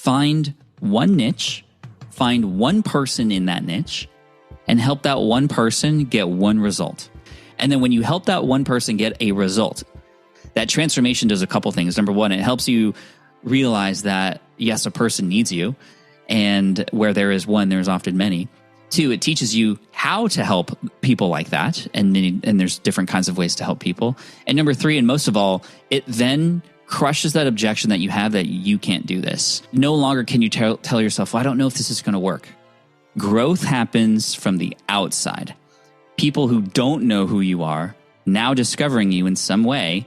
find one niche, find one person in that niche, and help that one person get one result. And then when you help that one person get a result, that transformation does a couple things. Number one, it helps you realize that, yes, a person needs you. And where there is one, there's often many. Two, it teaches you how to help people like that. And there's different kinds of ways to help people. And number three, and most of all, it then crushes that objection that you have that you can't do this. No longer can you tell yourself, well, I don't know if this is going to work. Growth happens from the outside. People who don't know who you are now discovering you in some way,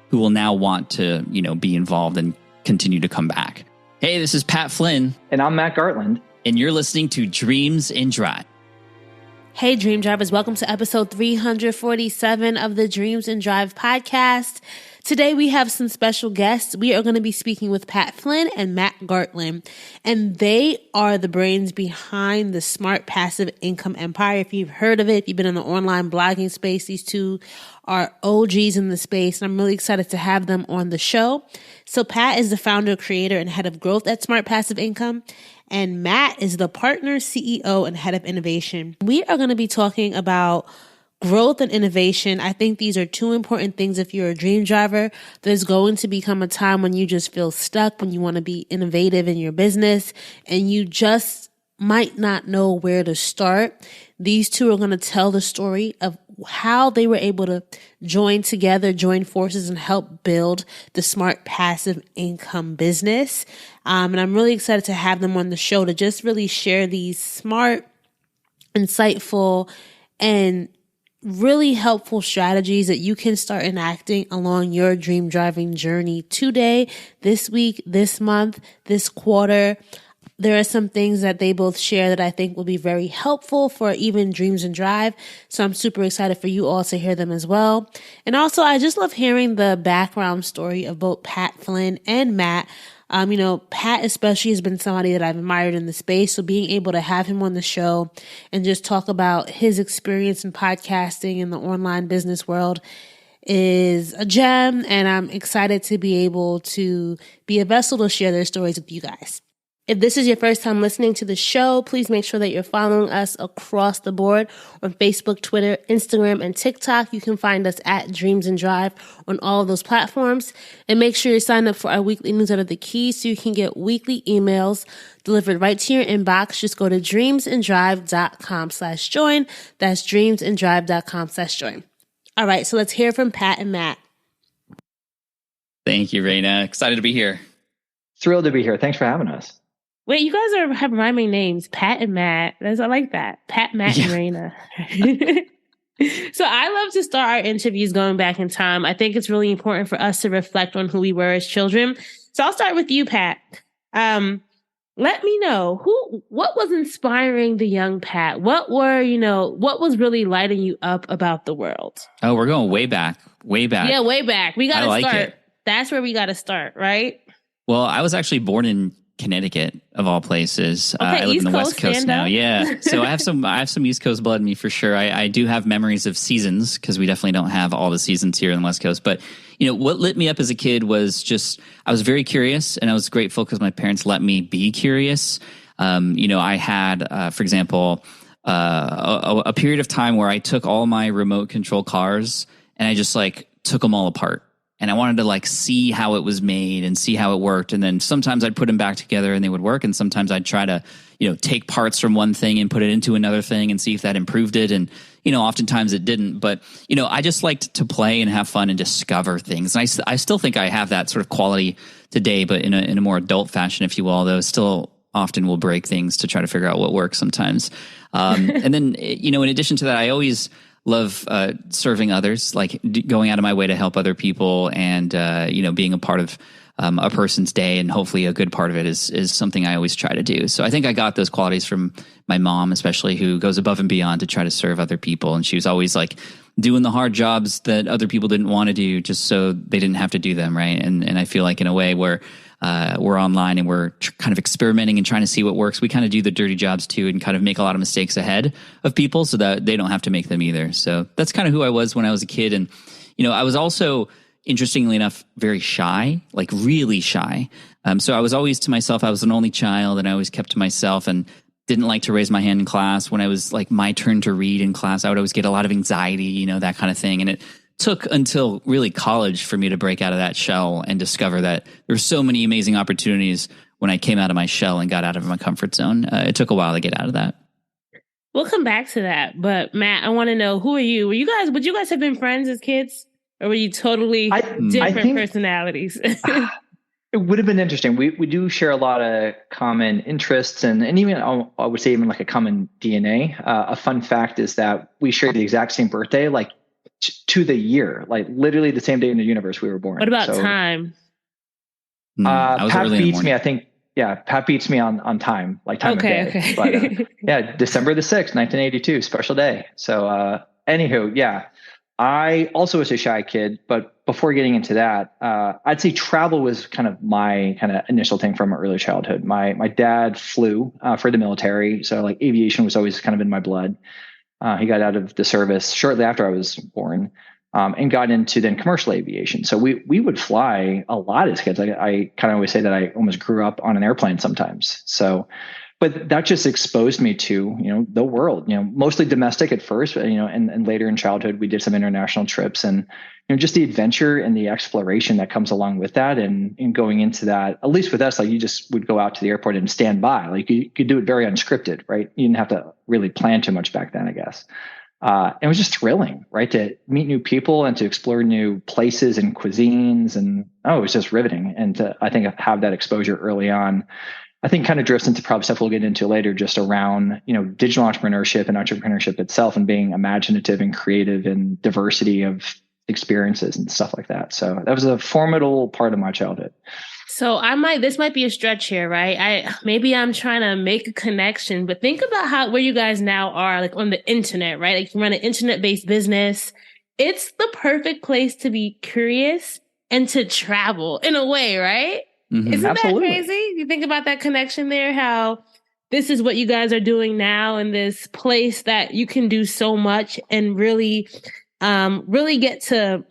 who will now want to, be involved and continue to come back. Hey, this is Pat Flynn. And I'm Matt Gartland. And you're listening to Dreams in Drive. Hey, Dream Drivers. Welcome to episode 347 of the Dreams in Drive podcast. Today, we have some special guests. We are going to be speaking with Pat Flynn and Matt Gartland, and they are the brains behind the Smart Passive Income Empire. If you've heard of it, if you've been in the online blogging space, these two are OGs in the space, and I'm really excited to have them on the show. So Pat is the founder, creator, and head of growth at Smart Passive Income, and Matt is the partner, CEO, and head of innovation. We are going to be talking about growth and innovation. I think these are two important things. If you're a dream driver, there's going to become a time when you just feel stuck, when you want to be innovative in your business, and you just might not know where to start. These two are going to tell the story of how they were able to join forces, and help build the Smart Passive Income business. And I'm really excited to have them on the show to just really share these smart, insightful, and really helpful strategies that you can start enacting along your dream driving journey today, this week, this month, this quarter. There are some things that they both share that I think will be very helpful for even Dreams and Drive. So I'm super excited for you all to hear them as well. And also, I just love hearing the background story of both Pat Flynn and Matt. Pat especially has been somebody that I've admired in the space. So being able to have him on the show and just talk about his experience in podcasting in the online business world is a gem. And I'm excited to be able to be a vessel to share their stories with you guys. If this is your first time listening to the show, please make sure that you're following us across the board on Facebook, Twitter, Instagram, and TikTok. You can find us at Dreams and Drive on all of those platforms. And make sure you sign up for our weekly newsletter, The Key, so you can get weekly emails delivered right to your inbox. Just go to dreamsanddrive.com/join. That's dreamsanddrive.com/join. All right, so let's hear from Pat and Matt. Thank you, Raina. Excited to be here. Thrilled to be here. Thanks for having us. Wait, you guys have rhyming names, Pat and Matt. I like that. Pat, Matt, and Raina. So I love to start our interviews going back in time. I think it's really important for us to reflect on who we were as children. So I'll start with you, Pat. Let me know what was inspiring the young Pat? What was really lighting you up about the world? Oh, we're going way back. Yeah, way back. We got to start. It. That's where we got to start, right? Well, I was actually born in Connecticut, of all places. Okay, I live East in the Coast, West Coast now. Yeah. So I have some East Coast blood in me for sure. I do have memories of seasons, because we definitely don't have all the seasons here in the West Coast. But, what lit me up as a kid was I was very curious, and I was grateful because my parents let me be curious. I had, for example, a period of time where I took all my remote control cars and I just took them all apart. And I wanted to see how it was made and see how it worked. And then sometimes I'd put them back together and they would work. And sometimes I'd try to, take parts from one thing and put it into another thing and see if that improved it. And, oftentimes it didn't. But, I just liked to play and have fun and discover things. And I still think I have that sort of quality today, but in a more adult fashion, if you will, although still often will break things to try to figure out what works sometimes. And then, in addition to that, I always love serving others, going out of my way to help other people, and being a part of a person's day, and hopefully a good part of it is something I always try to do. So I think I got those qualities from my mom, especially, who goes above and beyond to try to serve other people, and she was always doing the hard jobs that other people didn't want to do, just so they didn't have to do them, right? And I feel like in a way where we're online and we're kind of experimenting and trying to see what works, we kind of do the dirty jobs too, and kind of make a lot of mistakes ahead of people so that they don't have to make them either. So that's kind of who I was when I was a kid. And, I was also, interestingly enough, very shy, like really shy. So I was always to myself. I was an only child, and I always kept to myself and didn't like to raise my hand in class. When I was like my turn to read in class, I would always get a lot of anxiety, that kind of thing. And it took until really college for me to break out of that shell and discover that there's so many amazing opportunities when I came out of my shell and got out of my comfort zone. It took a while to get out of that. We'll come back to that. But Matt, I want to know, who are you? Would you guys have been friends as kids? Or were you totally different personalities? It would have been interesting. We do share a lot of common interests and even I would say even like a common DNA. A fun fact is that we share the exact same birthday, like to the year, like literally the same day in the universe we were born. What about time? Pat beats me, I think. Yeah, Pat beats me on time, like time of day. Okay. But yeah, December the 6th, 1982, special day. So anywho, yeah. I also was a shy kid, but before getting into that, I'd say travel was kind of my kind of initial thing from early childhood. My dad flew for the military, so like aviation was always kind of in my blood. He got out of the service shortly after I was born, and got into then commercial aviation. So we would fly a lot as kids. I kind of always say that I almost grew up on an airplane sometimes. So. But that just exposed me to, the world, mostly domestic at first, and later in childhood, we did some international trips and, just the adventure and the exploration that comes along with that. And going into that, at least with us, like you just would go out to the airport and stand by, like you could do it very unscripted, right? You didn't have to really plan too much back then, I guess. It was just thrilling, right? To meet new people and to explore new places and cuisines. And, it was just riveting. And to, I think, have that exposure early on. I think kind of drifts into probably stuff we'll get into later, just around, digital entrepreneurship and entrepreneurship itself and being imaginative and creative and diversity of experiences and stuff like that. So that was a formidable part of my childhood. So this might be a stretch here, right? Maybe I'm trying to make a connection, but think about where you guys now are, like on the internet, right? Like you run an internet-based business. It's the perfect place to be curious and to travel in a way, right? Mm-hmm. Isn't Absolutely. That crazy? You think about that connection there, how this is what you guys are doing now in this place that you can do so much and really get to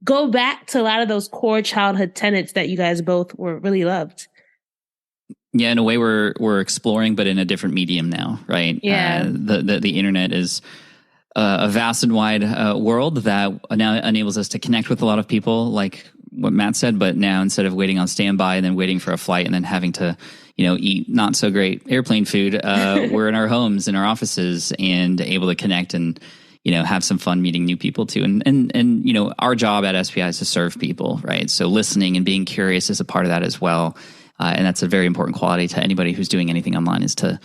go back to a lot of those core childhood tenets that you guys both were really loved. Yeah, in a way we're exploring, but in a different medium now, right? Yeah. The internet is a vast and wide world that now enables us to connect with a lot of people, like what Matt said, but now instead of waiting on standby and then waiting for a flight and then having to, eat not so great airplane food, we're in our homes, in our offices, and able to connect and, have some fun meeting new people too. And our job at SPI is to serve people, right? So listening and being curious is a part of that as well. And that's a very important quality to anybody who's doing anything online, is to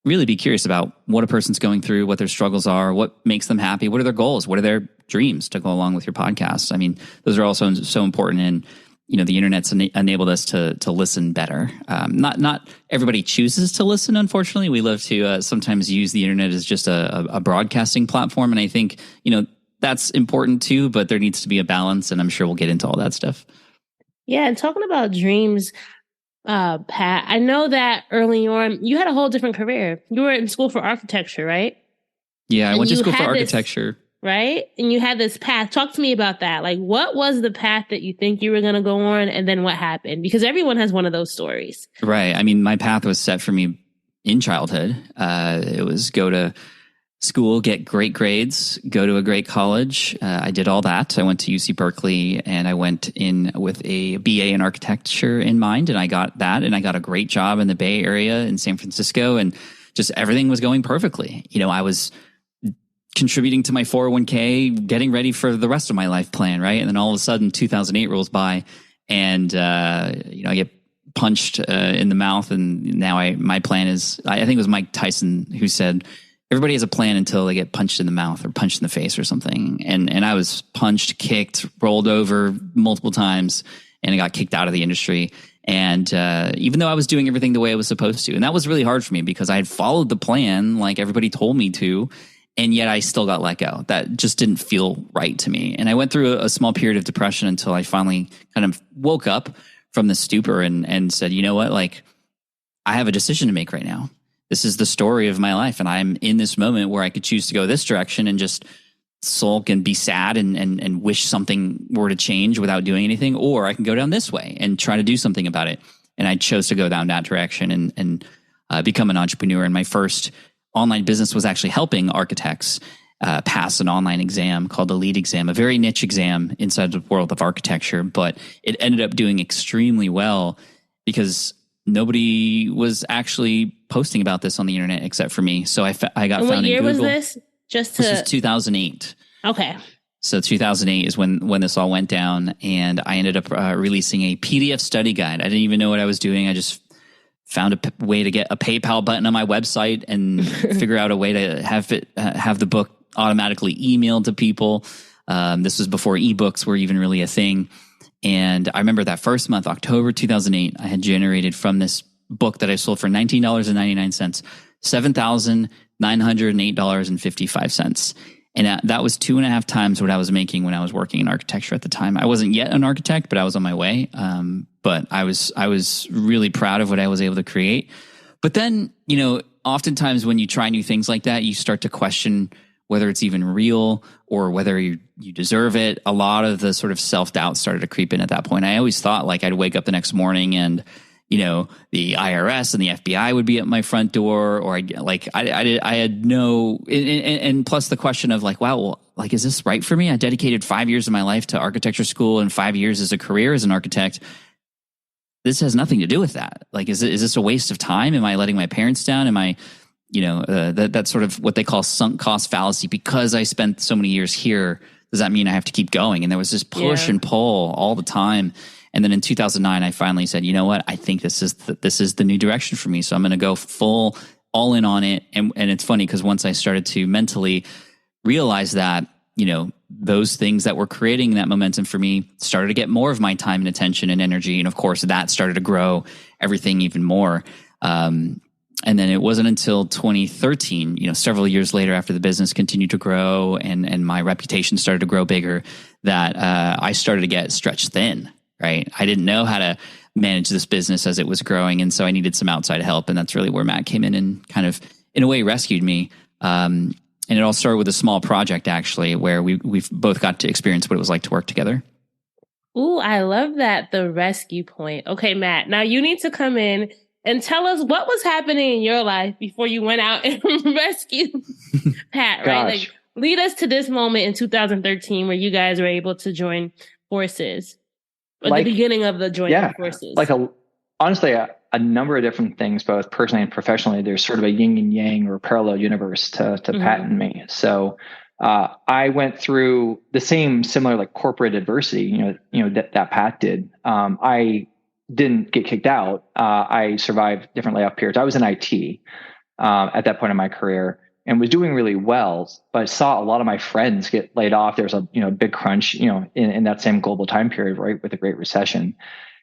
really be curious about what a person's going through, what their struggles are, what makes them happy, what are their goals, what are their dreams to go along with your podcast. I mean, those are also so important. And, the internet's enabled us to listen better. Not everybody chooses to listen, unfortunately. We love to sometimes use the internet as just a broadcasting platform. And I think, that's important too, but there needs to be a balance. And I'm sure we'll get into all that stuff. Yeah. And talking about dreams, Pat, I know that early on you had a whole different career. You were in school for architecture, right? Yeah, I went to school for architecture. Right? And you had this path. Talk to me about that. Like, what was the path that you think you were going to go on, and then what happened? Because everyone has one of those stories. Right. I mean, my path was set for me in childhood. It was go to school, get great grades, go to a great college. I did all that. I went to UC Berkeley, and I went in with a BA in architecture in mind, and I got that, and I got a great job in the Bay Area in San Francisco, and just everything was going perfectly. I was contributing to my 401k, getting ready for the rest of my life plan, right? And then all of a sudden 2008 rolls by, and I get punched in the mouth, and now my plan is, I think it was Mike Tyson who said, everybody has a plan until they get punched in the mouth or punched in the face or something. And I was punched, kicked, rolled over multiple times, and I got kicked out of the industry. And even though I was doing everything the way I was supposed to, and that was really hard for me because I had followed the plan like everybody told me to, and yet I still got let go. That just didn't feel right to me. And I went through a small period of depression until I finally kind of woke up from the stupor and said, you know what, like, I have a decision to make right now. This is the story of my life. And I'm in this moment where I could choose to go this direction and just sulk and be sad and wish something were to change without doing anything, or I can go down this way and try to do something about it. And I chose to go down that direction and become an entrepreneur. And my first online business was actually helping architects pass an online exam called the LEED exam, a very niche exam inside the world of architecture, but it ended up doing extremely well because nobody was actually posting about this on the internet except for me. So I got found in Google. What year was this? This was 2008. Okay. So 2008 is when this all went down, and I ended up releasing a PDF study guide. I didn't even know what I was doing. I just found a way to get a PayPal button on my website and figure out a way to have the book automatically emailed to people. This was before ebooks were even really a thing. And I remember that first month, October 2008, I had generated from this book that I sold for $19.99, $7,908.55. And that was 2.5 times what I was making when I was working in architecture at the time. I wasn't yet an architect, but I was on my way. But I was really proud of what I was able to create. But then, oftentimes when you try new things like that, you start to question whether it's even real or whether you deserve it. A lot of the sort of self-doubt started to creep in at that point. I always thought like I'd wake up the next morning and, the IRS and the FBI would be at my front door, or I had no, and plus the question of like, wow, well, like, is this right for me? I dedicated 5 years of my life to architecture school and 5 years as a career as an architect. This has nothing to do with that. Like, is this a waste of time? Am I letting my parents down? Am I, that's sort of what they call sunk cost fallacy. Because I spent so many years here, does that mean I have to keep going? And there was this push and pull all the time. And then in 2009, I finally said, you know what? I think this is the new direction for me. So I'm going to go full all in on it. And it's funny because once I started to mentally realize that, those things that were creating that momentum for me started to get more of my time and attention and energy. And of course, that started to grow everything even more. And then it wasn't until 2013, several years later after the business continued to grow and my reputation started to grow bigger, that I started to get stretched thin, right? I didn't know how to manage this business as it was growing. And so I needed some outside help. And that's really where Matt came in and kind of, in a way, rescued me. And it all started with a small project, actually, where we've both got to experience what it was like to work together. Ooh, I love that, the rescue point. Okay, Matt, now you need to come in and tell us what was happening in your life before you went out and rescued Pat, right? Like, lead us to this moment in 2013 where you guys were able to join forces, or the beginning of the joining forces. Honestly, a number of different things, both personally and professionally. There's sort of a yin and yang or parallel universe to Pat and me. So I went through the similar like corporate adversity, that Pat did. I didn't get kicked out. I survived different layoff periods. I was in IT at that point in my career and was doing really well, but saw a lot of my friends get laid off. There was a big crunch, in that same global time period, right, with the Great Recession.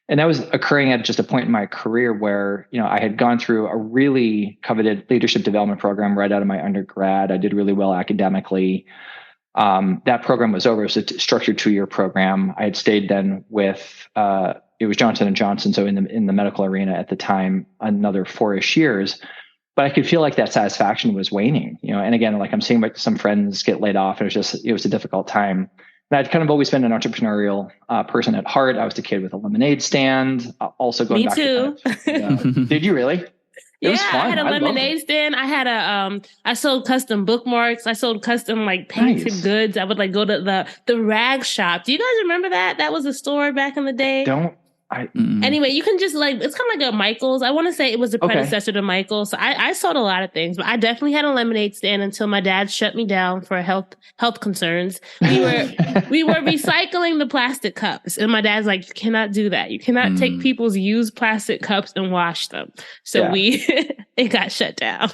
And that was occurring at just a point in my career where, I had gone through a really coveted leadership development program right out of my undergrad. I did really well academically. That program was over. It was a structured 2-year program. I had stayed then with, it was Johnson & Johnson. So in the medical arena at the time, another 4-ish years. But I could feel like that satisfaction was waning, and again, like I'm seeing like some friends get laid off. It was a difficult time. And I'd kind of always been an entrepreneurial person at heart. I was the kid with a lemonade stand. Also going Me back too. to did you really? It was fun. I had a lemonade stand. I had I sold custom bookmarks. I sold custom like painted goods. I would like go to the rag shop. Do you guys remember that? That was a store back in the day. Anyway, you can just it's kind of like a Michael's. I want to say it was a predecessor to Michael's. So I sold a lot of things, but I definitely had a lemonade stand until my dad shut me down for health concerns. We were recycling the plastic cups, and my dad's like, "You cannot do that. You cannot take people's used plastic cups and wash them." So it got shut down.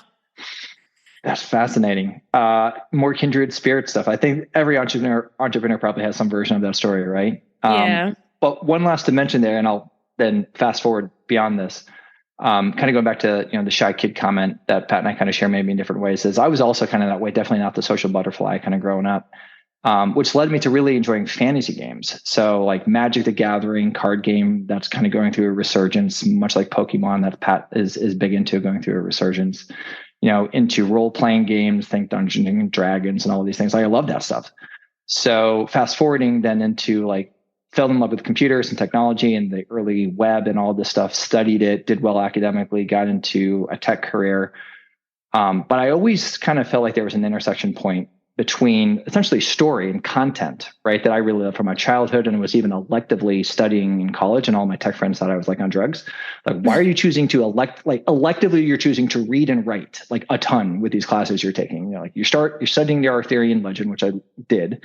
That's fascinating. More kindred spirit stuff. I think every entrepreneur probably has some version of that story, right? But one last dimension there, and I'll then fast forward beyond this, kind of going back to, the shy kid comment that Pat and I kind of share maybe in different ways, is I was also kind of that way, definitely not the social butterfly kind of growing up, which led me to really enjoying fantasy games. So like Magic the Gathering card game, that's kind of going through a resurgence, much like Pokemon that Pat is big into, going through a resurgence. into role-playing games, think Dungeons and Dragons and all of these things. I love that stuff. So fast forwarding then into fell in love with computers and technology and the early web and all this stuff, studied it, did well academically, got into a tech career. But I always kind of felt like there was an intersection point between essentially story and content, right? That I really loved from my childhood and was even electively studying in college, and all my tech friends thought I was on drugs. Why are you choosing to electively you're choosing to read and write a ton with these classes you're taking? You're studying the Arthurian legend, which I did,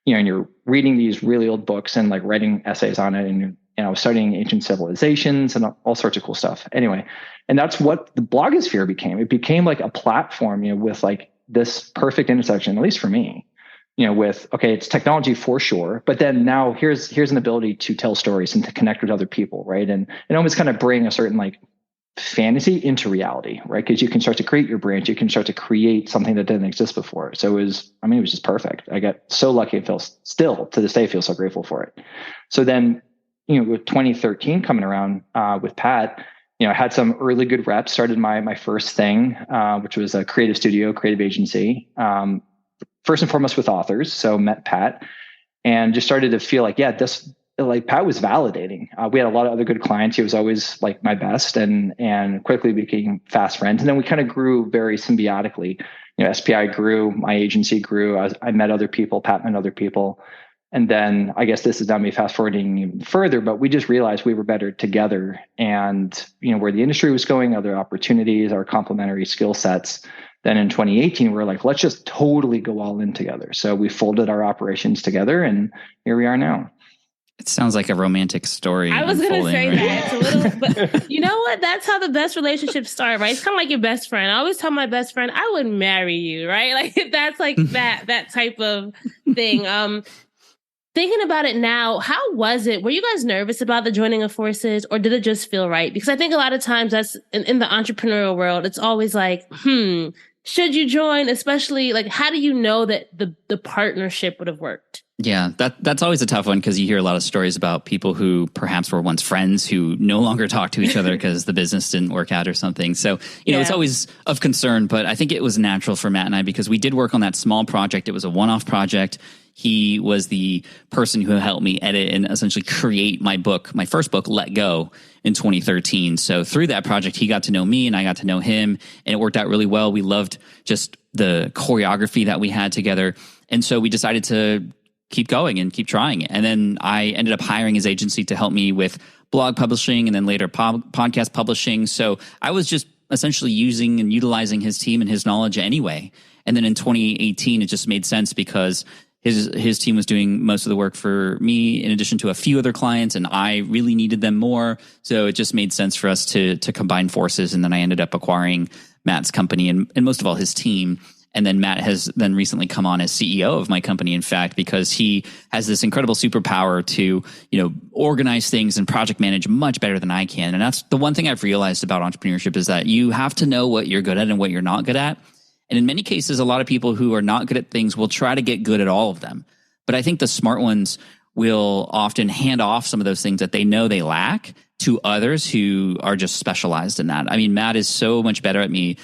and you're reading these really old books and writing essays on it, and I was studying ancient civilizations and all sorts of cool stuff. Anyway, and that's what the blogosphere became. It became a platform, with this perfect intersection, at least for me, with, okay, it's technology for sure, but then now here's an ability to tell stories and to connect with other people, right? And almost kind of bring a certain fantasy into reality, right? Because you can start to create your brand, you can start to create something that didn't exist before. So it was just perfect. I got so lucky and still to this day feel so grateful for it. So then, with 2013 coming around with Pat, I had some really good reps, started my first thing, which was a creative studio, creative agency, first and foremost with authors. So met Pat and just started to feel Pat was validating. We had a lot of other good clients. He was always my best and quickly became fast friends. And then we kind of grew very symbiotically. SPI grew, my agency grew. I met other people, Pat met other people. And then I guess this is not me fast forwarding even further, but we just realized we were better together, and where the industry was going, other opportunities, our complementary skill sets. Then in 2018, we were let's just totally go all in together. So we folded our operations together, and here we are now. It sounds like a romantic story. I was going to say that. It's a little, but you know what? That's how the best relationships start, right? It's kind of like your best friend. I always tell my best friend, I would marry you, right? That's that type of thing. Thinking about it now, how was it? Were you guys nervous about the joining of forces, or did it just feel right? Because I think a lot of times that's in the entrepreneurial world, it's always should you join? Especially how do you know that the partnership would have worked? Yeah, that's always a tough one, because you hear a lot of stories about people who perhaps were once friends who no longer talk to each other because the business didn't work out or something. So, it's always of concern, but I think it was natural for Matt and I, because we did work on that small project. It was a one-off project. He was the person who helped me edit and essentially create my first book, Let Go, in 2013. So through that project, he got to know me and I got to know him, and it worked out really well. We loved just the choreography that we had together. And so we decided to keep going and keep trying it. And then I ended up hiring his agency to help me with blog publishing and then later podcast publishing. So I was just essentially using and utilizing his team and his knowledge anyway. And then in 2018, it just made sense because his team was doing most of the work for me in addition to a few other clients, and I really needed them more. So it just made sense for us to combine forces. And then I ended up acquiring Matt's company and most of all his team. And then Matt has then recently come on as CEO of my company, in fact, because he has this incredible superpower to, organize things and project manage much better than I can. And that's the one thing I've realized about entrepreneurship, is that you have to know what you're good at and what you're not good at. And in many cases, a lot of people who are not good at things will try to get good at all of them. But I think the smart ones will often hand off some of those things that they know they lack to others who are just specialized in that. I mean, Matt is so much better at me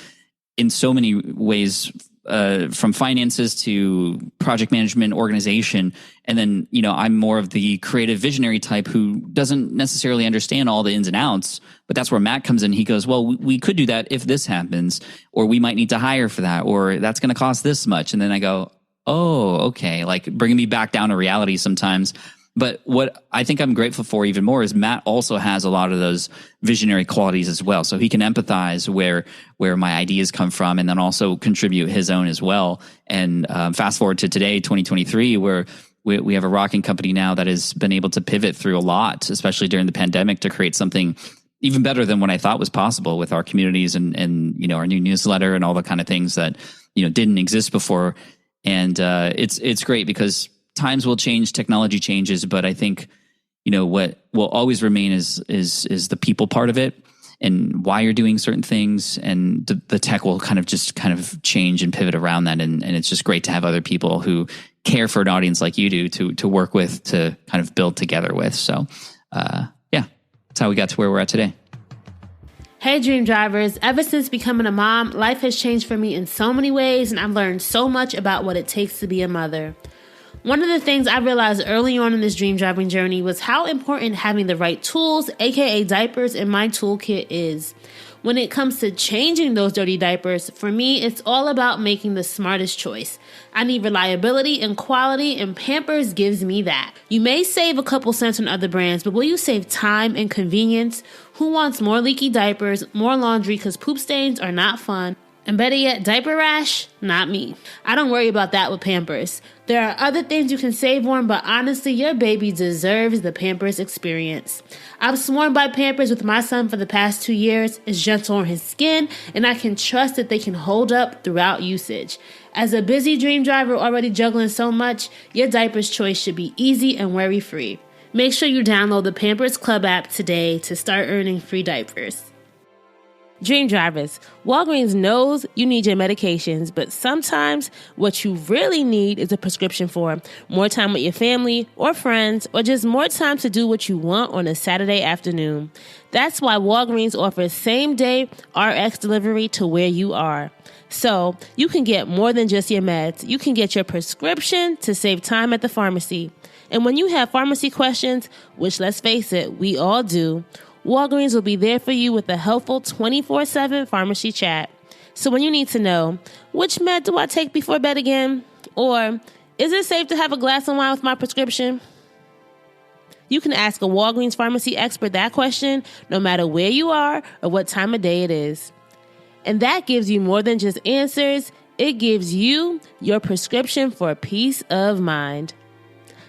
in so many ways, from finances to project management, organization. And then, I'm more of the creative visionary type who doesn't necessarily understand all the ins and outs, but that's where Matt comes in. He goes, well, we could do that if this happens, or we might need to hire for that, or that's going to cost this much. And then I go, oh, okay. Bringing me back down to reality sometimes. But what I think I'm grateful for even more is Matt also has a lot of those visionary qualities as well. So he can empathize where my ideas come from, and then also contribute his own as well. And fast forward to today, 2023, where we have a rocking company now that has been able to pivot through a lot, especially during the pandemic, to create something even better than what I thought was possible with our communities and our new newsletter and all the kind of things that didn't exist before. And it's great because times will change, technology changes, but I think, what will always remain is the people part of it and why you're doing certain things, and the tech will kind of change and pivot around that. And it's just great to have other people who care for an audience like you do to work with, to kind of build together with. So, that's how we got to where we're at today. Hey, Dream Drivers. Ever since becoming a mom, life has changed for me in so many ways, and I've learned so much about what it takes to be a mother. One of the things I realized early on in this dream driving journey was how important having the right tools, aka diapers, in my toolkit is. When it comes to changing those dirty diapers, for me, it's all about making the smartest choice. I need reliability and quality, and Pampers gives me that. You may save a couple cents on other brands, but will you save time and convenience? Who wants more leaky diapers, more laundry, because poop stains are not fun? And better yet, diaper rash? Not me. I don't worry about that with Pampers. There are other things you can save on, but honestly, your baby deserves the Pampers experience. I've sworn by Pampers with my son for the past 2 years. It's gentle on his skin, and I can trust that they can hold up throughout usage. As a busy dream driver already juggling so much, your diapers choice should be easy and worry-free. Make sure you download the Pampers Club app today to start earning free diapers. Dream Drivers, Walgreens knows you need your medications, but sometimes what you really need is a prescription for more time with your family or friends, or just more time to do what you want on a Saturday afternoon. That's why Walgreens offers same-day RX delivery to where you are. So you can get more than just your meds. You can get your prescription to save time at the pharmacy. And when you have pharmacy questions, which let's face it, we all do, Walgreens will be there for you with a helpful 24/7 pharmacy chat. So when you need to know, which med do I take before bed again? Or, is it safe to have a glass of wine with my prescription? You can ask a Walgreens pharmacy expert that question no matter where you are or what time of day it is. And that gives you more than just answers. It gives you your prescription for peace of mind.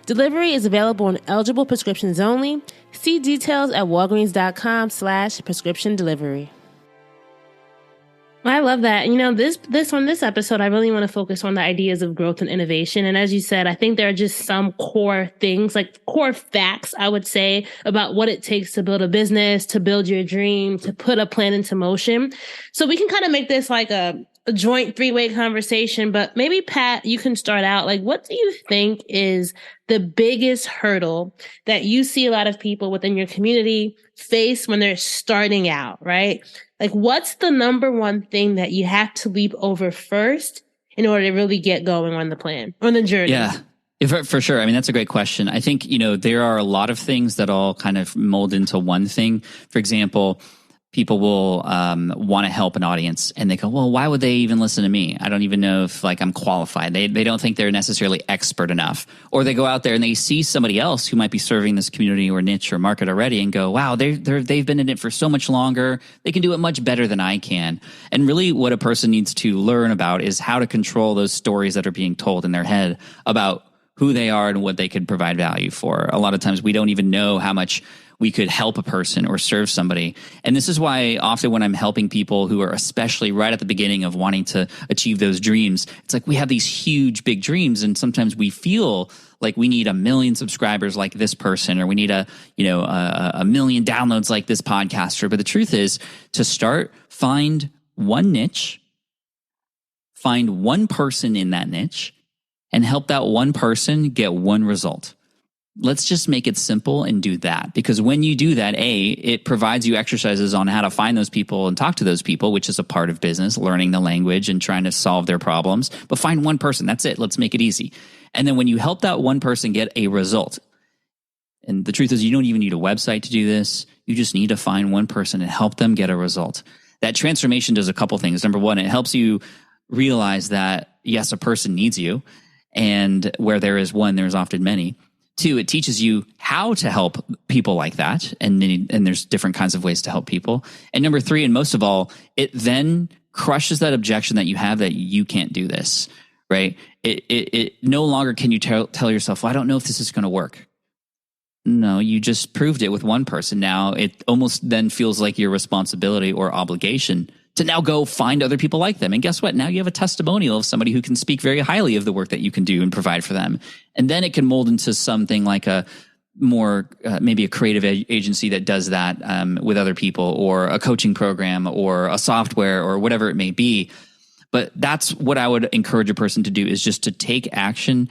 Delivery is available on eligible prescriptions only. See details at walgreens.com/prescription delivery. I love that. You know, this on this episode, I really want to focus on the ideas of growth and innovation. And as you said, I think there are just some core things, like core facts, I would say, about what it takes to build a business, to build your dream, to put a plan into motion. So we can kind of make this like a joint three-way conversation, but maybe Pat, you can start out. Like, what do you think is the biggest hurdle that you see a lot of people within your community face when they're starting out, right? Like, what's the number one thing that you have to leap over first in order to really get going on the plan, on the journey? Yeah, for sure. I mean, that's a great question. I think, there are a lot of things that all kind of mold into one thing. For example, people will want to help an audience and they go, well, why would they even listen to me? I don't even know if I'm qualified. They don't think they're necessarily expert enough. Or they go out there and they see somebody else who might be serving this community or niche or market already and go, wow, they've been in it for so much longer. They can do it much better than I can. And really what a person needs to learn about is how to control those stories that are being told in their head about who they are and what they could provide value for. A lot of times we don't even know how much we could help a person or serve somebody. And this is why often when I'm helping people who are especially right at the beginning of wanting to achieve those dreams, it's like we have these huge, big dreams. And sometimes we feel like we need 1 million subscribers like this person, or we need a million downloads like this podcaster. But the truth is, to start, find one niche, find one person in that niche, and help that one person get one result. Let's just make it simple and do that. Because when you do that, it provides you exercises on how to find those people and talk to those people, which is a part of business, learning the language and trying to solve their problems. But find one person. That's it. Let's make it easy. And then when you help that one person get a result, and the truth is you don't even need a website to do this. You just need to find one person and help them get a result. That transformation does a couple things. Number one, it helps you realize that, yes, a person needs you. And where there is one, there's often many. 2, it teaches you how to help people like that. And there's different kinds of ways to help people. And number 3, and most of all, it then crushes that objection that you have that you can't do this, right? It no longer can you tell yourself, well, I don't know if this is going to work. No, you just proved it with one person. Now it almost then feels like your responsibility or obligation to now go find other people like them. And guess what? Now you have a testimonial of somebody who can speak very highly of the work that you can do and provide for them. And then it can mold into something like a more, maybe a creative agency that does that with other people, or a coaching program, or a software, or whatever it may be. But that's what I would encourage a person to do, is just to take action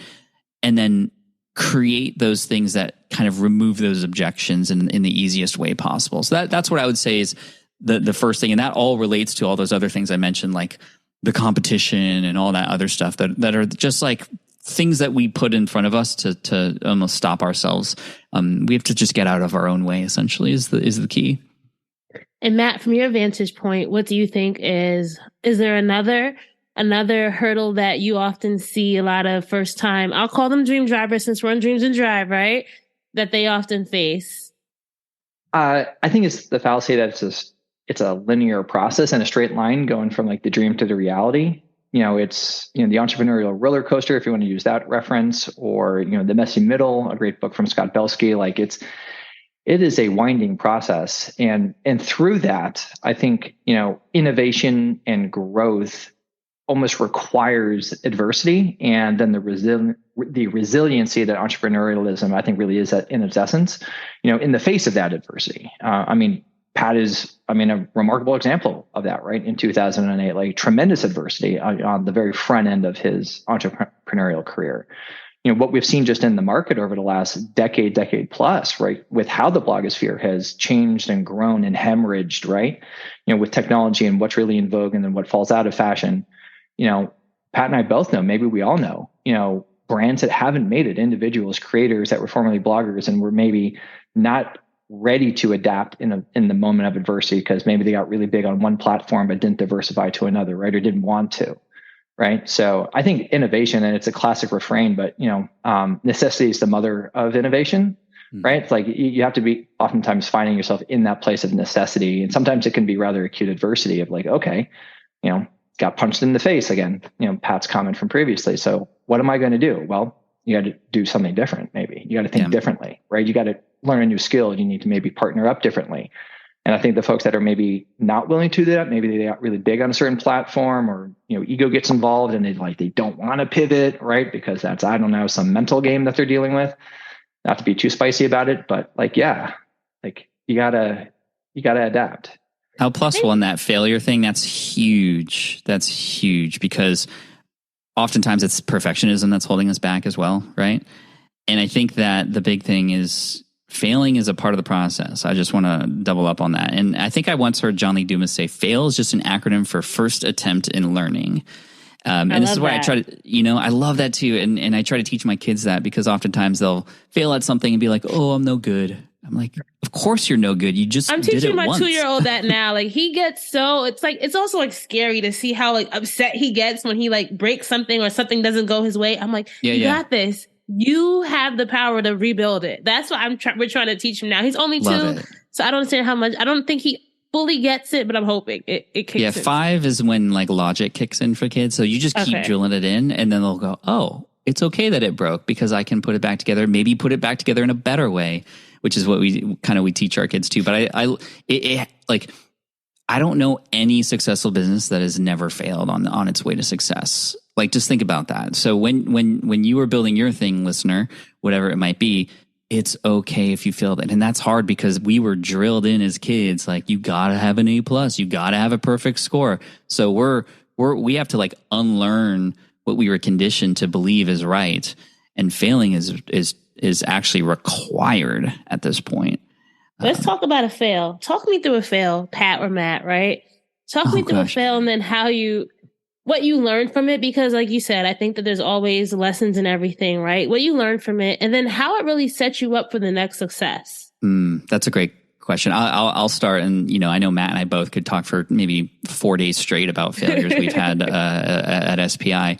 and then create those things that kind of remove those objections in the easiest way possible. So that's what I would say is the first thing. And that all relates to all those other things I mentioned, like the competition and all that other stuff that are just like things that we put in front of us to almost stop ourselves. We have to just get out of our own way, essentially, is the key. And Matt, from your vantage point, what do you think is there another hurdle that you often see a lot of first time, I'll call them dream drivers since we're on Dreams and Drive, right? That they often face? I think it's the fallacy that it's a linear process and a straight line going from like the dream to the reality. It's, the entrepreneurial roller coaster, if you want to use that reference, or, The Messy Middle, a great book from Scott Belsky. Like it is a winding process. And through that, I think, innovation and growth almost requires adversity. And then the resiliency that entrepreneurialism, I think, really is in its essence, in the face of that adversity. Pat is, a remarkable example of that, right? In 2008, like tremendous adversity on the very front end of his entrepreneurial career. What we've seen just in the market over the last decade plus, right? With how the blogosphere has changed and grown and hemorrhaged, right? With technology and what's really in vogue and then what falls out of fashion. Pat and I both know, maybe we all know, brands that haven't made it, individuals, creators that were formerly bloggers and were maybe not ready to adapt in the moment of adversity because maybe they got really big on one platform but didn't diversify to another, right? Or didn't want to, right? So I think innovation, and it's a classic refrain, but necessity is the mother of innovation, right? It's like you have to be oftentimes finding yourself in that place of necessity, and sometimes it can be rather acute adversity of like, okay, got punched in the face again. Pat's comment from previously. So what am I going to do? Well, you got to do something different. Maybe you got to think differently, right? You got to learn a new skill. You need to maybe partner up differently. And I think the folks that are maybe not willing to do that, maybe they got really big on a certain platform, or, ego gets involved and they don't want to pivot, right? Because that's, I don't know, some mental game that they're dealing with. Not to be too spicy about it, but you gotta adapt. How plus one, that failure thing, that's huge. That's huge because oftentimes it's perfectionism that's holding us back as well, right? And I think that the big thing is failing is a part of the process. I just want to double up on that. And I think I once heard John Lee Dumas say, fail is just an acronym for first attempt in learning. And this is why I try to, I love that too. And I try to teach my kids that because oftentimes they'll fail at something and be like, oh, I'm no good. I'm like, of course you're no good. I'm teaching my once. 2-year-old that now. Like he gets it's also like scary to see how like upset he gets when he like breaks something or something doesn't go his way. I'm like, you got this. You have the power to rebuild it. That's what we're trying to teach him now. He's only 2, so I don't understand how much. I don't think he fully gets it, but I'm hoping it kicks in. 5 is when like logic kicks in for kids. So you just keep drilling it in, and then they'll go, oh, it's okay that it broke because I can put it back together. Maybe put it back together in a better way, which is what we teach our kids too. But I don't know any successful business that has never failed on its way to success. Like, just think about that. So when you were building your thing, listener, whatever it might be, it's okay if you failed it. And that's hard because we were drilled in as kids. Like, you got to have an A+, you got to have a perfect score. So we have to like unlearn what we were conditioned to believe is right. And failing is actually required at this point. Let's talk about a fail. Talk me through a fail, Pat or Matt, right? Talk me through a fail and then what you learned from it, because like you said, I think that there's always lessons in everything, right? What you learned from it and then how it really sets you up for the next success. That's a great question. I'll start. And, I know Matt and I both could talk for maybe 4 days straight about failures we've had at SPI.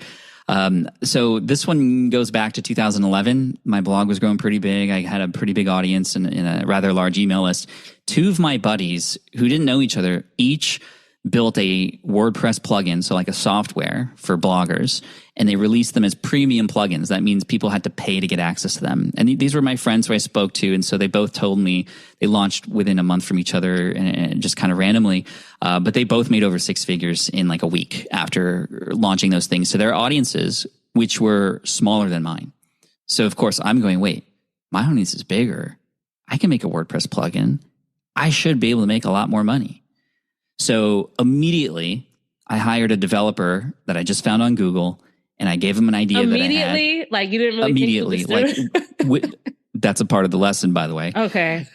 So this one goes back to 2011. My blog was growing pretty big. I had a pretty big audience and a rather large email list. 2 of my buddies who didn't know each other each built a WordPress plugin, so like a software for bloggers, and they released them as premium plugins. That means people had to pay to get access to them. And these were my friends who I spoke to, and so they both told me they launched within a month from each other and just kind of randomly. But they both made over 6 figures in like a week after launching those things to their audiences, which were smaller than mine. So of course I'm going, wait, my audience is bigger. I can make a WordPress plugin. I should be able to make a lot more money. So immediately I hired a developer that I just found on Google, and I gave him an idea that I had. Like you didn't really think that's a part of the lesson, by the way. Okay.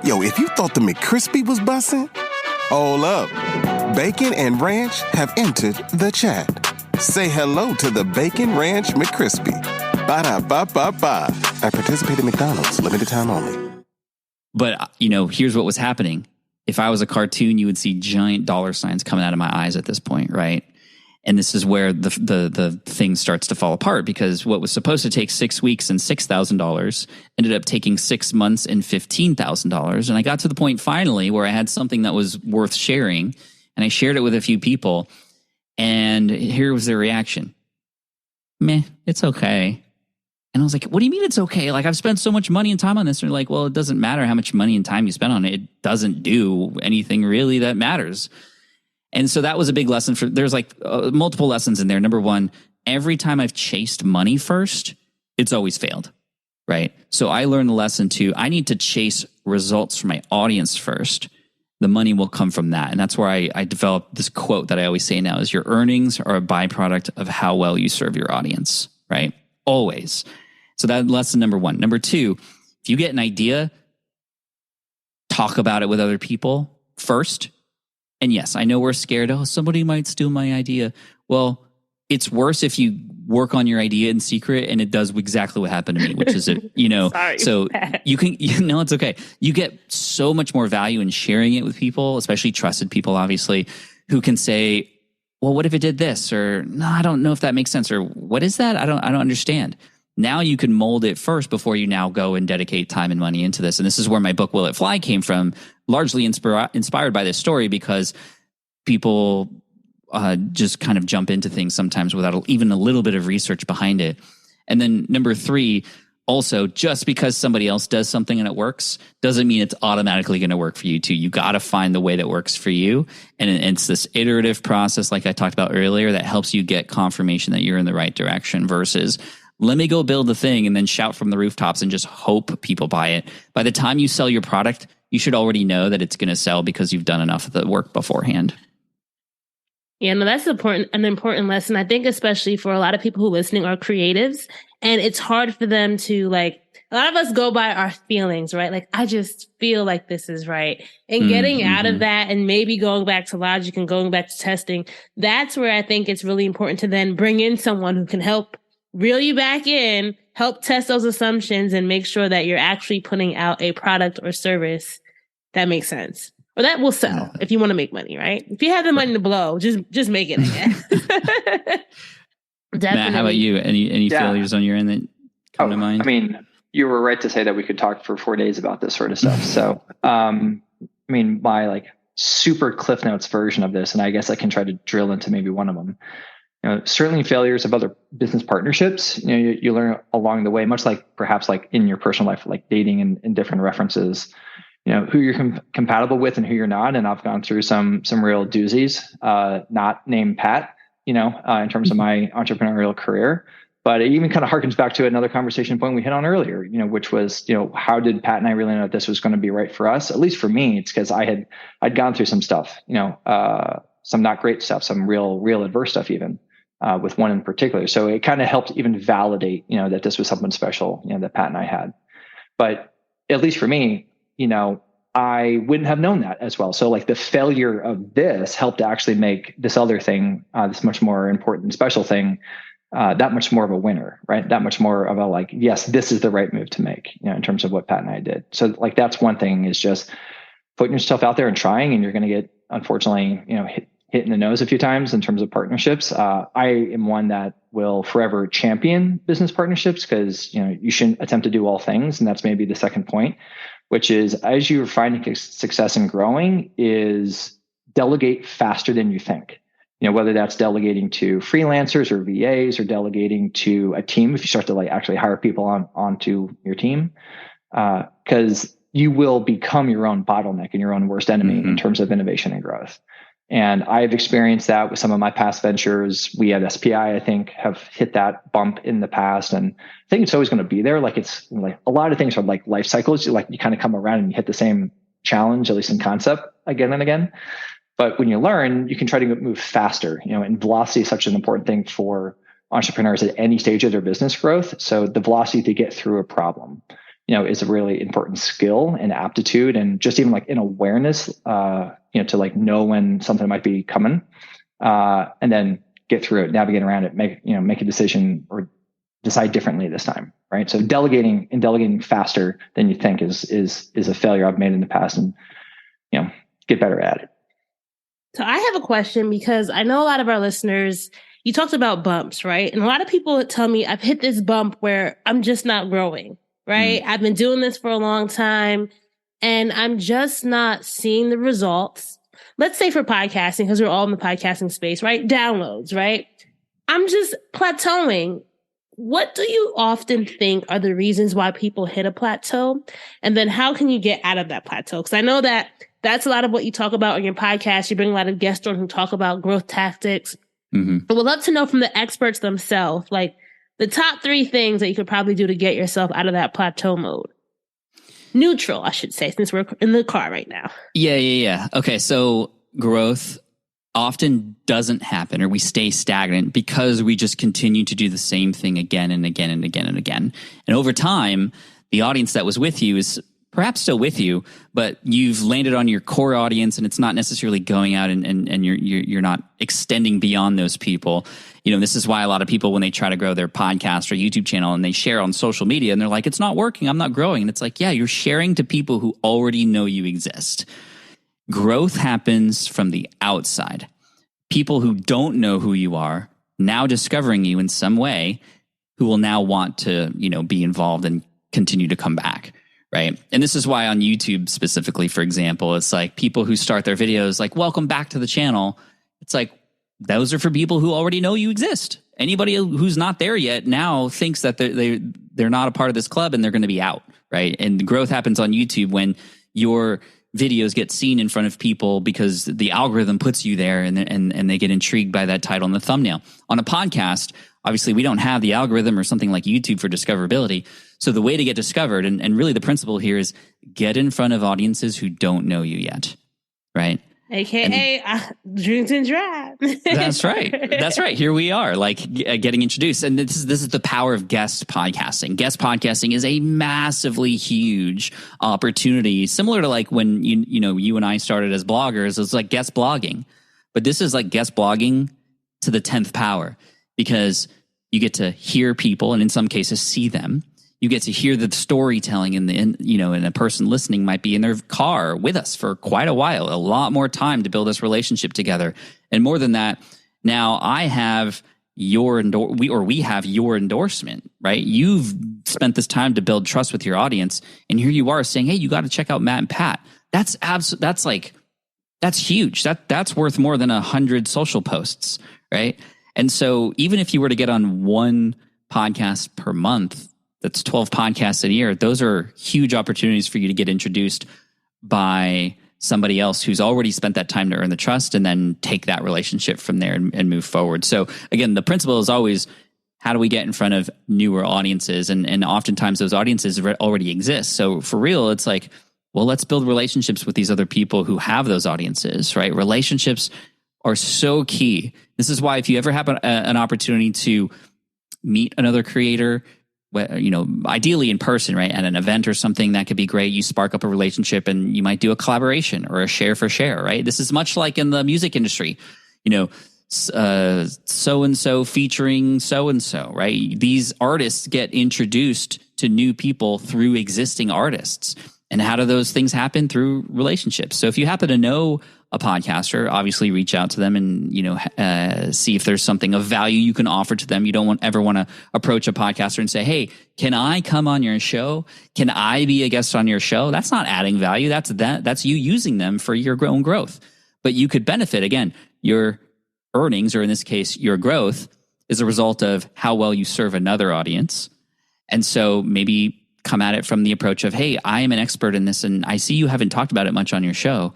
Yo, if you thought the McCrispy was bussin', hold up. Bacon and Ranch have entered the chat. Say hello to the Bacon Ranch McCrispy. Ba-da-ba-ba-ba. At participating McDonald's, limited time only. But, here's what was happening. If I was a cartoon, you would see giant dollar signs coming out of my eyes at this point, right? And this is where the thing starts to fall apart, because what was supposed to take 6 weeks and $6,000 ended up taking 6 months and $15,000. And I got to the point finally where I had something that was worth sharing, and I shared it with a few people. And here was their reaction. Meh, it's okay. And I was like, what do you mean it's okay? Like, I've spent so much money and time on this. And they're like, well, it doesn't matter how much money and time you spend on it. It doesn't do anything really that matters. And so that was a big lesson there's multiple lessons in there. Number one, every time I've chased money first, it's always failed, right? So I learned the lesson too. I need to chase results from my audience first. The money will come from that. And that's where I developed this quote that I always say now is, your earnings are a byproduct of how well you serve your audience, right? Always. So that's lesson number one. Number two, if you get an idea, talk about it with other people first. And yes, I know we're scared. Oh, somebody might steal my idea. Well, it's worse if you work on your idea in secret and it does exactly what happened to me, which is Sorry, so you can, it's okay. You get so much more value in sharing it with people, especially trusted people, obviously, who can say, well, what if it did this? Or no, I don't know if that makes sense. Or what is that? I don't understand. Now you can mold it first before you now go and dedicate time and money into this. And this is where my book, Will It Fly, came from, largely inspired by this story, because people just kind of jump into things sometimes without even a little bit of research behind it. And then number three, also, just because somebody else does something and it works doesn't mean it's automatically going to work for you too. You got to find the way that works for you. And it's this iterative process, like I talked about earlier, that helps you get confirmation that you're in the right direction versus, let me go build the thing and then shout from the rooftops and just hope people buy it. By the time you sell your product, you should already know that it's going to sell because you've done enough of the work beforehand. Yeah, no, that's an important lesson. I think especially for a lot of people who are listening are creatives, and it's hard for them to a lot of us go by our feelings, right? Like, I just feel like this is right. And getting out of that and maybe going back to logic and going back to testing, that's where I think it's really important to then bring in someone who can help reel you back in, help test those assumptions, and make sure that you're actually putting out a product or service that makes sense. Or that will sell if you want to make money, right? If you have the money to blow, just make it again. Matt, how about you? Any failures on your end that come to mind? I mean, you were right to say that we could talk for 4 days about this sort of stuff. So, my super Cliff Notes version of this, and I guess I can try to drill into maybe one of them. Certainly failures of other business partnerships. You learn along the way, much like perhaps like in your personal life, like dating and different references. Who you're compatible with and who you're not. And I've gone through some real doozies, not named Pat, in terms of my entrepreneurial career. But it even kind of harkens back to another conversation point we hit on earlier, which was, how did Pat and I really know that this was going to be right for us? At least for me, it's because I'd gone through some stuff, some not great stuff, some real adverse stuff even. With one in particular. So it kind of helped even validate, that this was something special, that Pat and I had. But at least for me, I wouldn't have known that as well. So the failure of this helped to actually make this other thing, this much more important, special thing, that much more of a winner, right? That much more of a yes, this is the right move to make, in terms of what Pat and I did. So that's one thing, is just putting yourself out there and trying, and you're going to get, unfortunately, hit in the nose a few times in terms of partnerships. I am one that will forever champion business partnerships, because you shouldn't attempt to do all things. And that's maybe the second point, which is, as you're finding success and growing, is delegate faster than you think. Whether that's delegating to freelancers or VAs, or delegating to a team, if you start to actually hire people onto your team, because you will become your own bottleneck and your own worst enemy in terms of innovation and growth. And I've experienced that with some of my past ventures. We at SPI, I think, have hit that bump in the past. And I think it's always going to be there. It's a lot of things are like life cycles. You kind of come around and you hit the same challenge, at least in concept, again and again. But when you learn, you can try to move faster, and velocity is such an important thing for entrepreneurs at any stage of their business growth. So the velocity to get through a problem, is a really important skill and aptitude, and just even like an awareness, to like know when something might be coming, and then get through it, navigate around it, make a decision or decide differently this time. Right. So delegating faster than you think is a failure I've made in the past, and, get better at it. So I have a question, because I know a lot of our listeners, you talked about bumps, right? And a lot of people tell me I've hit this bump where I'm just not growing, right? I've been doing this for a long time and I'm just not seeing the results. Let's say for podcasting, because we're all in the podcasting space, right? Downloads, right? I'm just plateauing. What do you often think are the reasons why people hit a plateau? And then how can you get out of that plateau? Because I know that's a lot of what you talk about on your podcast. You bring a lot of guests on who talk about growth tactics. But we'd love to know from the experts themselves, like the top 3 things that you could probably do to get yourself out of that plateau mode. Neutral, I should say, since we're in the car right now. Yeah. Okay, so growth often doesn't happen, or we stay stagnant because we just continue to do the same thing again and again and again and again. And over time, the audience that was with you is perhaps still with you, but you've landed on your core audience, and it's not necessarily going out and you're not extending beyond those people. This is why a lot of people, when they try to grow their podcast or YouTube channel and they share on social media and they're like, it's not working, I'm not growing. And it's like, yeah, you're sharing to people who already know you exist. Growth happens from the outside. People who don't know who you are now discovering you in some way, who will now want to, be involved and continue to come back. Right. And this is why on YouTube specifically, for example, it's like people who start their videos like, welcome back to the channel. It's like, those are for people who already know you exist. Anybody who's not there yet now thinks that they're not a part of this club and they're going to be out. Right. And the growth happens on YouTube when your videos get seen in front of people because the algorithm puts you there, and they get intrigued by that title and the thumbnail. On a podcast, obviously we don't have the algorithm or something like YouTube for discoverability. So the way to get discovered, and really the principle here, is get in front of audiences who don't know you yet, right? AKA Dreams and Drive. That's right. Here we are, like getting introduced. And this is the power of guest podcasting. Guest podcasting is a massively huge opportunity, similar to like when you and I started as bloggers. It's like guest blogging. But this is like guest blogging to the 10th power, because you get to hear people, and in some cases see them. You get to hear the storytelling, and a person listening might be in their car with us for quite a while, a lot more time to build this relationship together. And more than that, now I have we have your endorsement, right? You've spent this time to build trust with your audience, and here you are saying, hey, you got to check out Matt and Pat. That's huge. That's worth more than 100 social posts, right? And so even if you were to get on one podcast per month, that's 12 podcasts a year. Those are huge opportunities for you to get introduced by somebody else who's already spent that time to earn the trust, and then take that relationship from there and move forward. So again, the principle is always, how do we get in front of newer audiences? And oftentimes those audiences already exist. So for real, it's like, well, let's build relationships with these other people who have those audiences, right? Relationships are so key. This is why if you ever have an opportunity to meet another creator, ideally in person, right, at an event or something, that could be great. You spark up a relationship, and you might do a collaboration or a share for share, right? This is much like in the music industry, so-and-so featuring so-and-so, right? These artists get introduced to new people through existing artists. And how do those things happen? Through relationships. So if you happen to know a podcaster, obviously reach out to them and, see if there's something of value you can offer to them. You don't ever want to approach a podcaster and say, hey, can I come on your show? Can I be a guest on your show? That's not adding value. That's you using them for your own growth. But you could benefit, again, your earnings, or in this case, your growth, is a result of how well you serve another audience. And so maybe come at it from the approach of, hey, I am an expert in this, and I see you haven't talked about it much on your show.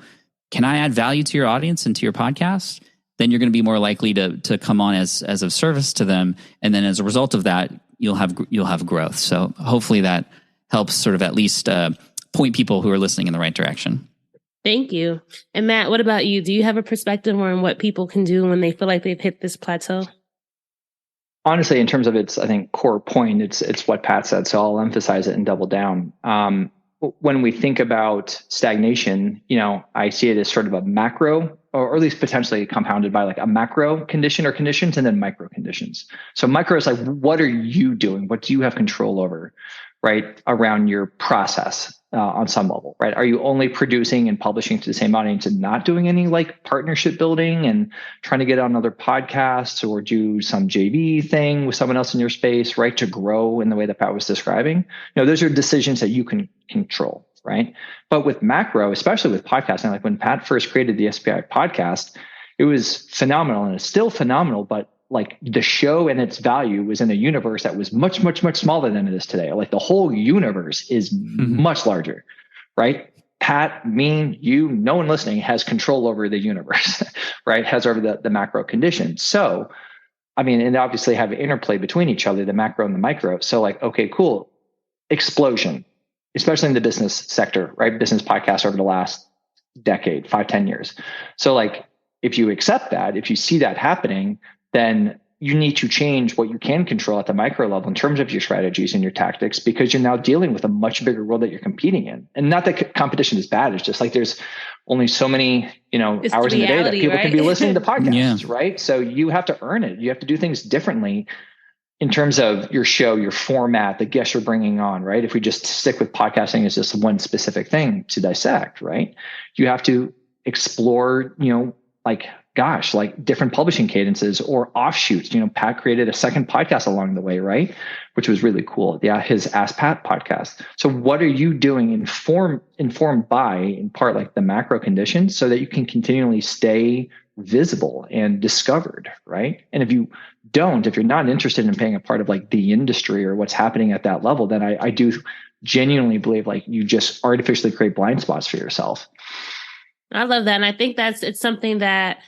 Can I add value to your audience and to your podcast? Then you're going to be more likely to come on as of service to them. And then as a result of that, you'll have growth. So hopefully that helps sort of at least point people who are listening in the right direction. Thank you. And Matt, what about you? Do you have a perspective on what people can do when they feel like they've hit this plateau? honestly, in terms of its, I think, core point, it's what Pat said. So I'll emphasize it and double down. When we think about stagnation, I see it as sort of a macro, or at least potentially compounded by like a macro condition or conditions, and then micro conditions. So micro is like, what are you doing? What do you have control over, right, around your process on some level, right? Are you only producing and publishing to the same audience and not doing any like partnership building and trying to get on other podcasts or do some JV thing with someone else in your space, right, to grow in the way that Pat was describing? Those are decisions that you can control, right? But with macro, especially with podcasting, like when Pat first created the SPI podcast, it was phenomenal and it's still phenomenal, but like the show and its value was in a universe that was much, much, much smaller than it is today. Like the whole universe is much larger, right? Pat, me, you, no one listening has control over the universe, right? Has over the macro conditions. So, I mean, and obviously have interplay between each other, the macro and the micro. So like, okay, cool. Explosion, especially in the business sector, right? Business podcasts over the last decade, 5-10 years. So like, if you accept that, if you see that happening, then you need to change what you can control at the micro level in terms of your strategies and your tactics, because you're now dealing with a much bigger world that you're competing in. And not that competition is bad. It's just like there's only so many, hours in the day that people can be listening to podcasts, right? So you have to earn it. You have to do things differently in terms of your show, your format, the guests you're bringing on, right? If we just stick with podcasting as just one specific thing to dissect, right? You have to explore, like different publishing cadences or offshoots. Pat created a second podcast along the way, right? Which was really cool. Yeah, his Ask Pat podcast. So what are you doing informed by, in part, like the macro conditions, so that you can continually stay visible and discovered, right? And if you're not interested in being a part of like the industry or what's happening at that level, then I do genuinely believe like you just artificially create blind spots for yourself. I love that. And I think it's something that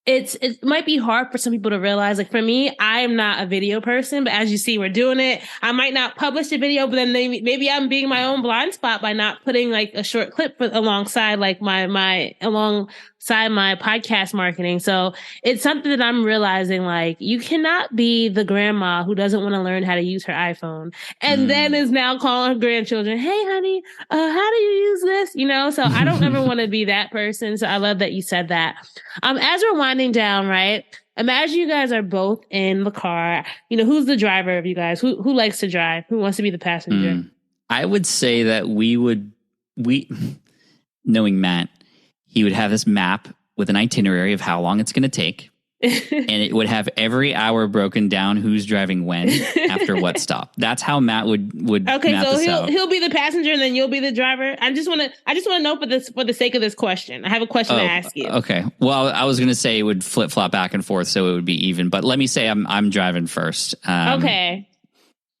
it might be hard for some people to realize. Like for me, I am not a video person, but as you see, we're doing it. I might not publish a video, but then maybe I'm being my own blind spot by not putting like a short clip alongside like my podcast marketing. So it's something that I'm realizing, like, you cannot be the grandma who doesn't want to learn how to use her iPhone and then is now calling her grandchildren, hey honey, how do you use this? So I don't ever want to be that person. So I love that you said that. As we're winding down, right? Imagine you guys are both in the car. Who's the driver of you guys? Who likes to drive? Who wants to be the passenger? I would say that knowing Matt, he would have this map with an itinerary of how long it's going to take. And it would have every hour broken down who's driving when after what stop. That's how Matt would okay, map so this out. He'll be the passenger and then you'll be the driver. I just want to know for the sake of this question. I have a question to ask you. Okay. Well, I was going to say it would flip flop back and forth, so it would be even. But let me say I'm driving first. Okay.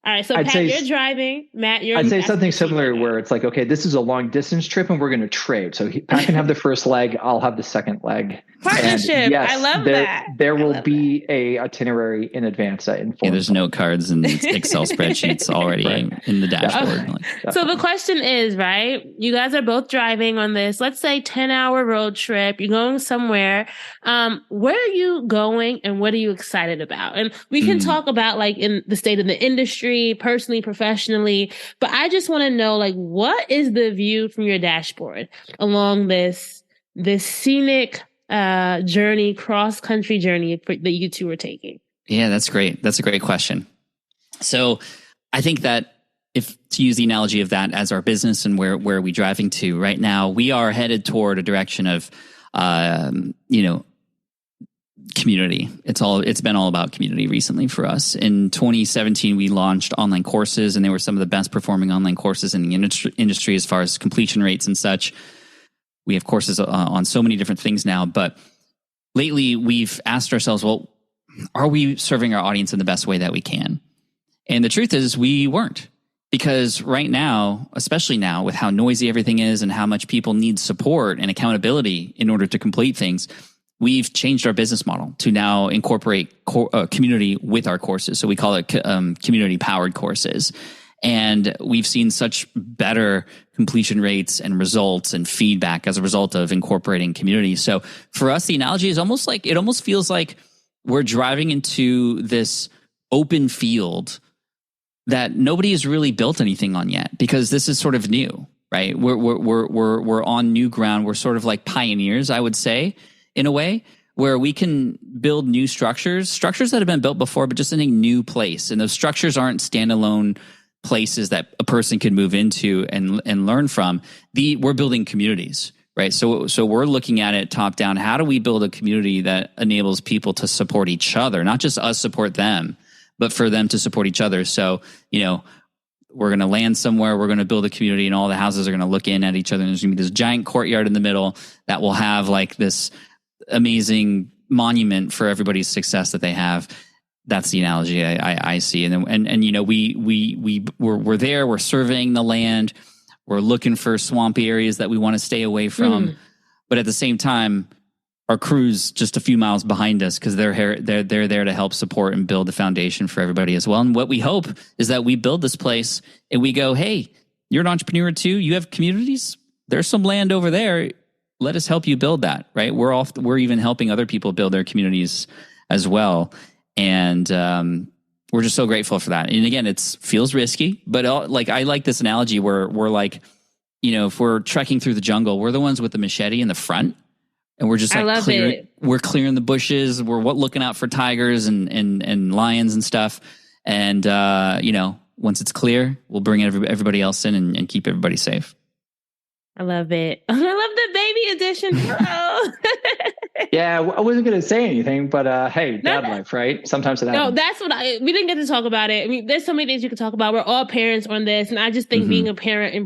All right, so Pat, you're driving. Matt, I'd say something similar where it's like, okay, this is a long distance trip and we're going to trade. So Pat can have the first leg, I'll have the second leg. Partnership. Yes, I love that. There will be a itinerary in advance that informs. Yeah, there's note cards and Excel spreadsheets already in the dashboard. So the question is, right, you guys are both driving on this, let's say 10-hour road trip. You're going somewhere. Where are you going and what are you excited about? And we can talk about like in the state of the industry, personally, professionally, but I just want to know, like, what is the view from your dashboard along this scenic journey, cross-country journey that you two are taking? Yeah, that's great. That's a great question. So I think that if to use the analogy of that as our business and where are we driving to right now, we are headed toward a direction of, community. It's been all about community recently for us. In 2017, we launched online courses, and they were some of the best performing online courses in the industry as far as completion rates and such. We have courses on so many different things now, but lately we've asked ourselves, well, are we serving our audience in the best way that we can? And the truth is we weren't, because right now, especially now with how noisy everything is and how much people need support and accountability in order to complete things, we've changed our business model to now incorporate community with our courses. So we call it community-powered courses. And we've seen such better completion rates and results and feedback as a result of incorporating community. So for us, the analogy is it almost feels like we're driving into this open field that nobody has really built anything on yet, because this is sort of new, right? We're on new ground. We're sort of like pioneers, I would say, in a way, where we can build new structures that have been built before, but just in a new place. And those structures aren't standalone places that a person can move into and learn from. We're building communities, right? So we're looking at it top down. How do we build a community that enables people to support each other, not just us support them, but for them to support each other? So, we're going to land somewhere, we're going to build a community, and all the houses are going to look in at each other. And there's going to be this giant courtyard in the middle that will have like this amazing monument for everybody's success that they have. That's the analogy I see. And we're there, we're surveying the land, we're looking for swampy areas that we want to stay away from. But at the same time, our crew's just a few miles behind us, because they're there to help support and build the foundation for everybody as well. And what we hope is that we build this place and we go, hey, you're an entrepreneur too. You have communities. There's some land over there. Let us help you build that, right? We're even helping other people build their communities as well. And we're just so grateful for that. And again, it feels risky, but I like this analogy where we're like, if we're trekking through the jungle, we're the ones with the machete in the front. And we're just like we're clearing the bushes. We're looking out for tigers and lions and stuff. And, once it's clear, we'll bring everybody else in and keep everybody safe. I love it. I love the baby edition, bro. Yeah, I wasn't going to say anything, but hey, dad life, right? Sometimes it happens. No, that's what we didn't get to talk about it. I mean, there's so many things you could talk about. We're all parents on this, and I just think being a parent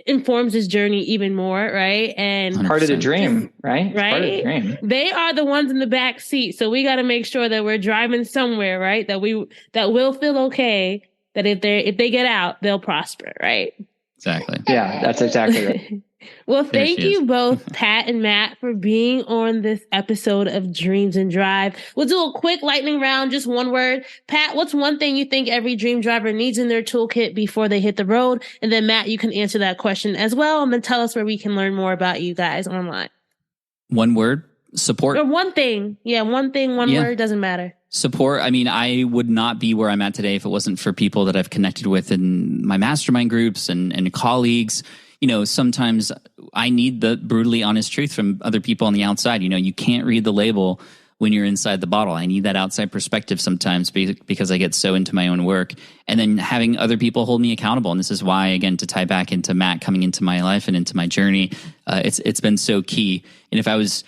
informs this journey even more, right? And 100%. Part of the dream, right? Right. Part of the dream. They are the ones in the back seat, so we got to make sure that we're driving somewhere, right? That will feel okay. That if they get out, they'll prosper, right? Exactly. Yeah, that's exactly right. Well, thank you both, Pat and Matt, for being on this episode of Dreams and Drive. We'll do a quick lightning round, just one word. Pat, what's one thing you think every dream driver needs in their toolkit before they hit the road? And then Matt, you can answer that question as well, and then tell us where we can learn more about you guys online. One word, support. Or one thing. Yeah, one thing, one word, doesn't matter. Support. I mean, I would not be where I'm at today if it wasn't for people that I've connected with in my mastermind groups and colleagues. Sometimes I need the brutally honest truth from other people on the outside. You can't read the label when you're inside the bottle. I need that outside perspective sometimes because I get so into my own work, and then having other people hold me accountable. And this is why, again, to tie back into Matt coming into my life and into my journey, it's been so key. And if I was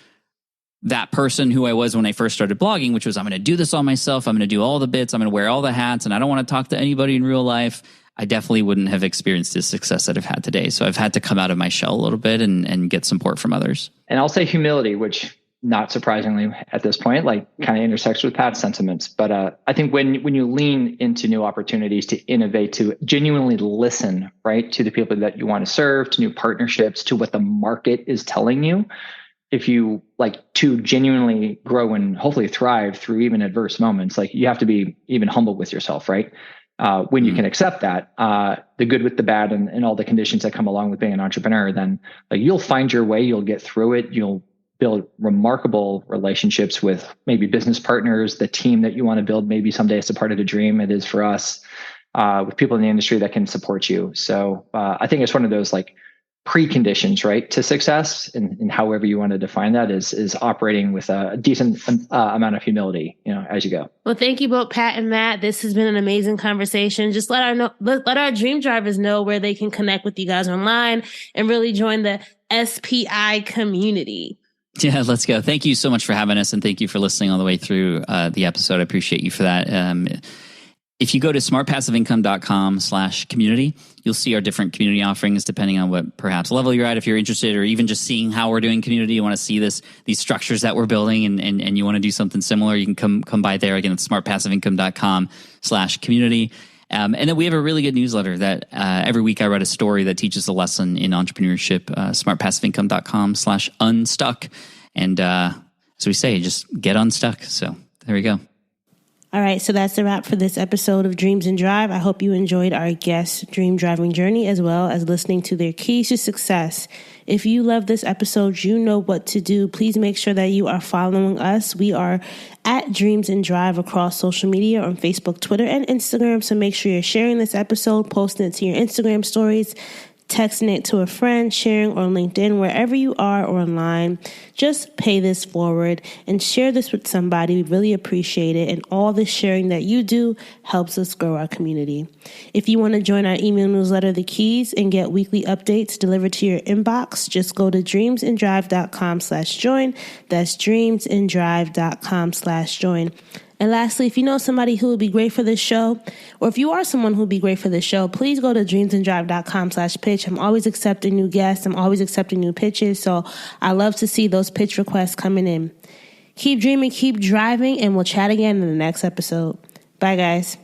that person who I was when I first started blogging, which was, I'm going to do this all myself, I'm going to do all the bits, I'm going to wear all the hats, and I don't want to talk to anybody in real life, I definitely wouldn't have experienced the success that I've had today. So I've had to come out of my shell a little bit and get support from others. And I'll say humility, which not surprisingly at this point, like kind of intersects with Pat's sentiments. But I think when you lean into new opportunities to innovate, to genuinely listen, right, to the people that you want to serve, to new partnerships, to what the market is telling you, if you like to genuinely grow and hopefully thrive through even adverse moments, like you have to be even humble with yourself, right? When you can accept that, the good with the bad and all the conditions that come along with being an entrepreneur, then like you'll find your way, you'll get through it. You'll build remarkable relationships with maybe business partners, the team that you want to build. Maybe someday it's a part of the dream. It is for us, with people in the industry that can support you. So I think it's one of those like preconditions, right, to success, and however you want to define that is operating with a decent amount of humility, as you go. Well, thank you both, Pat and Matt. This has been an amazing conversation. Just let our dream drivers know where they can connect with you guys online and really join the SPI community. Yeah, let's go. Thank you so much for having us, and thank you for listening all the way through the episode. I appreciate you for that. If you go to smartpassiveincome.com/community, you'll see our different community offerings depending on what perhaps level you're at. If you're interested, or even just seeing how we're doing community, you want to see these structures that we're building and you want to do something similar, you can come by there. Again, it's smartpassiveincome.com/community. And then we have a really good newsletter that every week I write a story that teaches a lesson in entrepreneurship, smartpassiveincome.com/unstuck. And as we say, just get unstuck. So there we go. All right, so that's the wrap for this episode of Dreams and Drive. I hope you enjoyed our guests' dream driving journey, as well as listening to their keys to success If you love this episode, you know what to do. Please make sure that you are following us. We are at Dreams and Drive across social media on Facebook, Twitter, and Instagram. So make sure you're sharing this episode, posting it to your Instagram stories, texting it to a friend, sharing on LinkedIn, wherever you are or online. Just pay this forward and share this with somebody. We really appreciate it. And all the sharing that you do helps us grow our community. If you want to join our email newsletter, The Keys, and get weekly updates delivered to your inbox, just go to dreamsanddrive.com/join. That's dreamsanddrive.com/join. And lastly, if you know somebody who would be great for this show, or if you are someone who would be great for this show, please go to dreamsanddrive.com/pitch. I'm always accepting new guests. I'm always accepting new pitches. So I love to see those pitch requests coming in. Keep dreaming, keep driving, and we'll chat again in the next episode. Bye, guys.